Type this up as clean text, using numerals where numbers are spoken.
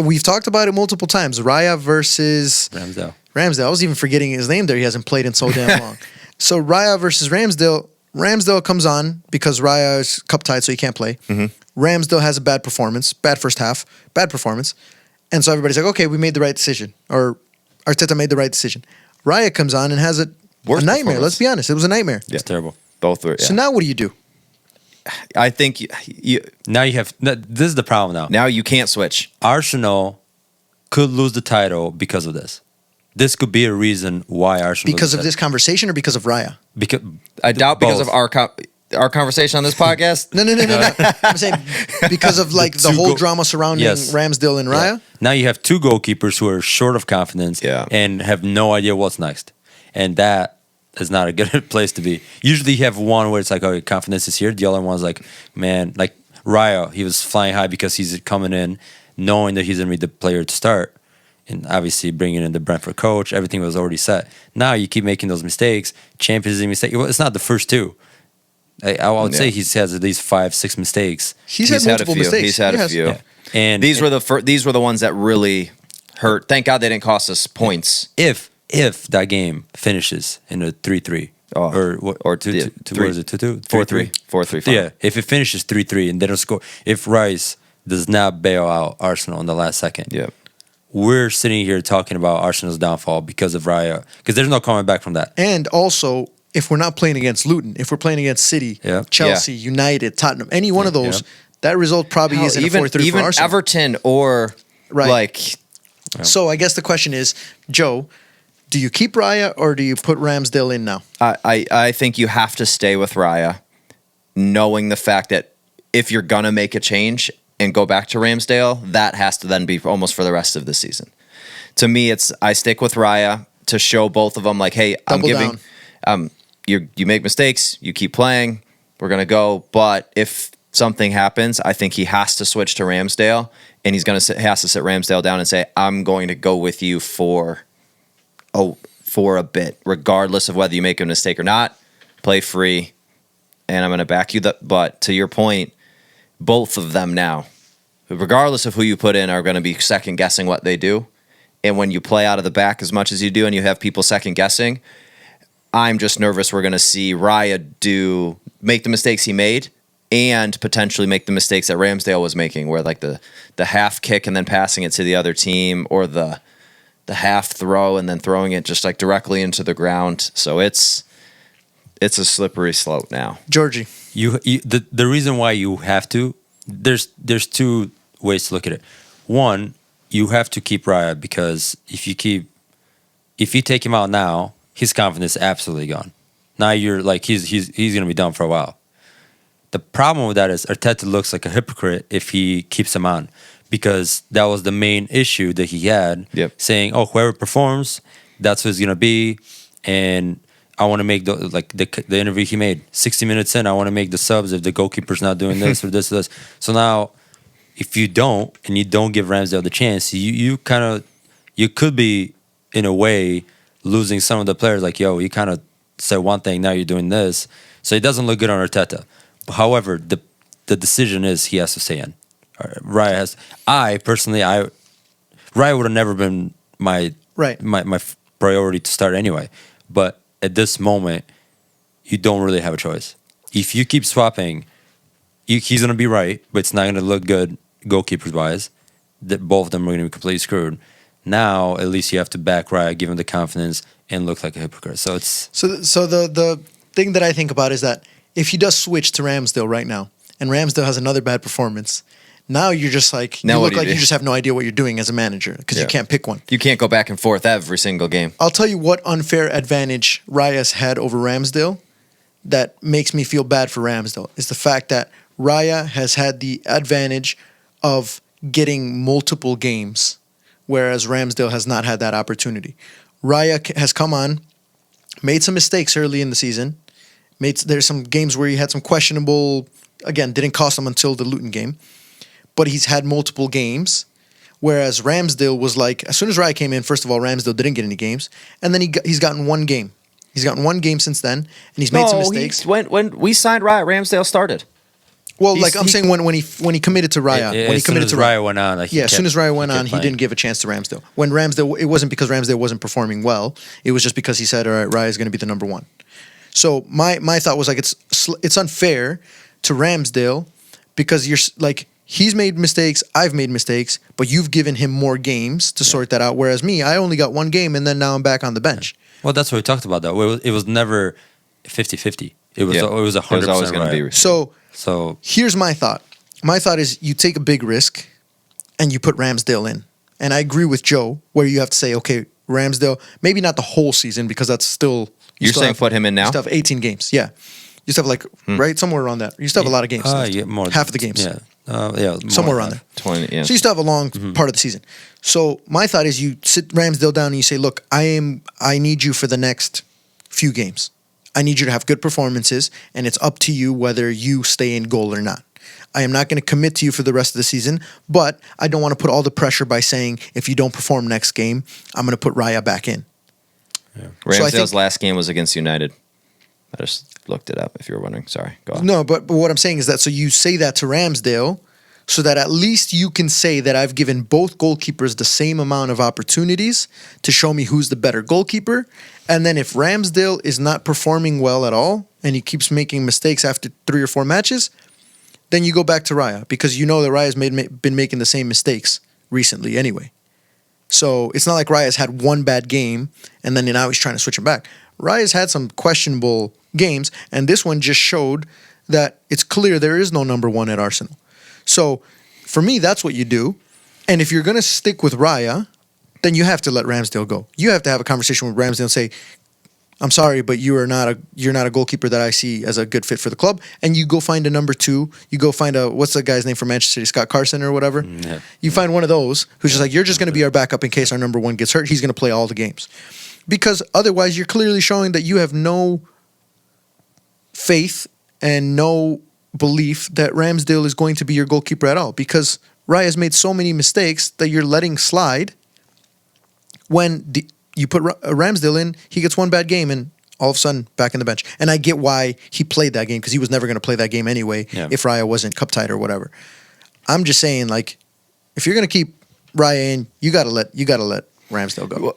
we've talked about it multiple times. Raya versus Ramsdale. I was even forgetting his name there. He hasn't played in so damn long. So Raya versus Ramsdale. Ramsdale comes on because Raya is cup tied, so he can't play. Ramsdale has a bad performance, bad first half, bad performance. And so everybody's like, okay, we made the right decision. Or Arteta made the right decision. Raya comes on and has a nightmare. Let's be honest. It was a nightmare. Yeah. It's terrible. Both were. Yeah. So now what do you do? I think now you have. This is the problem now. Now you can't switch. Arsenal could lose the title because of this. This could be a reason why Arsenal. Because of this conversation or because of Raya? Because I doubt because of our conversation on this podcast. No. I'm saying because of like the whole drama surrounding Ramsdale and Raya. Yeah. Now you have two goalkeepers who are short of confidence and have no idea what's next, and that is not a good place to be. Usually you have one where it's like, oh, confidence is here. The other one's like, man, like Raya, he was flying high because he's coming in knowing that he's going to be the player to start. And obviously bringing in the Brentford coach, everything was already set. Now you keep making those mistakes. Champions League mistake. Well, it's not the first two. I would say he has at least 5-6 mistakes. He's had multiple mistakes. He's had a few. Yeah. And these were the ones that really hurt. Thank God they didn't cost us points. If that game finishes in a 3-3 or 2-2, what is it? 2-2, 4-3, 4-3. Yeah, if it finishes 3-3 and they don't score, if Rice does not bail out Arsenal in the last second, we're sitting here talking about Arsenal's downfall because of Raya, because there's no coming back from that. And also, if we're not playing against Luton, if we're playing against City, Chelsea, United, Tottenham, any one of those, that result probably isn't a 4-3 for Arsenal. Everton or So I guess the question is, Joe, do you keep Raya or do you put Ramsdale in now? I think you have to stay with Raya, knowing the fact that if you're going to make a change and go back to Ramsdale, that has to then be almost for the rest of the season. To me, I stick with Raya to show both of them like, hey, you make mistakes, you keep playing, we're going to go. But if something happens, I think he has to switch to Ramsdale, and has to sit Ramsdale down and say, I'm going to go with you for a bit, regardless of whether you make a mistake or not. Play free, and I'm going to back you. But to your point, both of them now, regardless of who you put in, are going to be second guessing what they do. And when you play out of the back as much as you do, and you have people second guessing, I'm just nervous we're going to see Raya make the mistakes he made, and potentially make the mistakes that Ramsdale was making, where like the half kick and then passing it to the other team, or the half throw and then throwing it just like directly into the ground. So it's a slippery slope now. Georgie, the reason why you have to, there's two ways to look at it. One, you have to keep Raya, because if you take him out now, his confidence is absolutely gone. Now you're like he's going to be done for a while. The problem with that is Arteta looks like a hypocrite if he keeps him on, because that was the main issue that he had, saying, oh, whoever performs, that's who it's going to be. And I want to make the interview he made 60 minutes in, I want to make the subs if the goalkeeper's not doing this or this or this. So now if you don't, and you don't give Ramsdale the chance, you could be in a way losing some of the players. Like, yo, you kind of said one thing, now you're doing this. So it doesn't look good on Arteta. However, the decision is he has to stay in. Raya has. Raya would have never been my priority to start anyway. But at this moment, you don't really have a choice. If you keep swapping, he's going to be right, but it's not going to look good goalkeepers wise. That both of them are going to be completely screwed. Now, at least you have to back Raya, give him the confidence, and look like a hypocrite. So it's so the thing that I think about is that if he does switch to Ramsdale right now, and Ramsdale has another bad performance, now you're just like, you look like you just have no idea what you're doing as a manager, because you can't pick one. You can't go back and forth every single game. I'll tell you what unfair advantage Raya's had over Ramsdale that makes me feel bad for Ramsdale is the fact that Raya has had the advantage of getting multiple games, whereas Ramsdale has not had that opportunity. Raya has come on, made some mistakes early in the season. There's some games where he had some questionable, again, didn't cost him until the Luton game. But he's had multiple games, whereas Ramsdale was like, as soon as Raya came in, first of all, Ramsdale didn't get any games. And then he's gotten one game. He's gotten one game since then, and he's made some mistakes. When we signed Raya, Ramsdale started. Well, like I'm saying, when he committed to Raya, when he as soon committed as to Raya went on, like as soon as Raya went on, he playing. didn't give a chance to Ramsdale. When Ramsdale, it wasn't because Ramsdale wasn't performing well. It was just because he said, "All right, Raya is going to be the number one." So my thought was like it's unfair to Ramsdale because you're like he's made mistakes, I've made mistakes, but you've given him more games to sort that out. Whereas me, I only got one game, and then now I'm back on the bench. Well, that's what we talked about, though. It was never 50-50. It was 100%. It was always going to be. So here's my thought. My thought is you take a big risk and you put Ramsdale in. And I agree with Joe where you have to say, okay, Ramsdale, maybe not the whole season because that's still... You're saying put him in now? You still have 18 games, yeah. You still have like, right, somewhere around that. You still have a lot of games left. Yeah, more half of the games. Yeah, somewhere around there. 20, yeah. So you still have a long part of the season. So my thought is you sit Ramsdale down and you say, look, I need you for the next few games. I need you to have good performances, and it's up to you whether you stay in goal or not. I am not going to commit to you for the rest of the season, but I don't want to put all the pressure by saying if you don't perform next game, I'm going to put Raya back in. Yeah. Ramsdale's last game was against United. I just looked it up if you were wondering. Sorry, go on. No, but what I'm saying is that so you say that to Ramsdale so that at least you can say that I've given both goalkeepers the same amount of opportunities to show me who's the better goalkeeper. And then if Ramsdale is not performing well at all and he keeps making mistakes after 3 or 4 matches, then you go back to Raya because you know that Raya's been making the same mistakes recently anyway. So it's not like Raya's had one bad game and then now he's trying to switch him back. Raya's had some questionable games, and this one just showed that it's clear there is no number one at Arsenal. So for me, that's what you do. And if you're going to stick with Raya, then you have to let Ramsdale go. You have to have a conversation with Ramsdale and say, I'm sorry, but you're not a goalkeeper that I see as a good fit for the club. And you go find a number 2. You go find what's the guy's name from Manchester City, Scott Carson or whatever. Yeah. You find one of those who's just like, you're just going to be our backup in case our number 1 gets hurt. He's going to play all the games. Because otherwise you're clearly showing that you have no faith and no belief that Ramsdale is going to be your goalkeeper at all. Because Raya's made so many mistakes that you're letting slide. When you put Ramsdale in, he gets one bad game and all of a sudden back in the bench. And I get why he played that game because he was never going to play that game anyway if Raya wasn't cup tied or whatever. I'm just saying, like, if you're going to keep Raya in, you got to let Ramsdale go.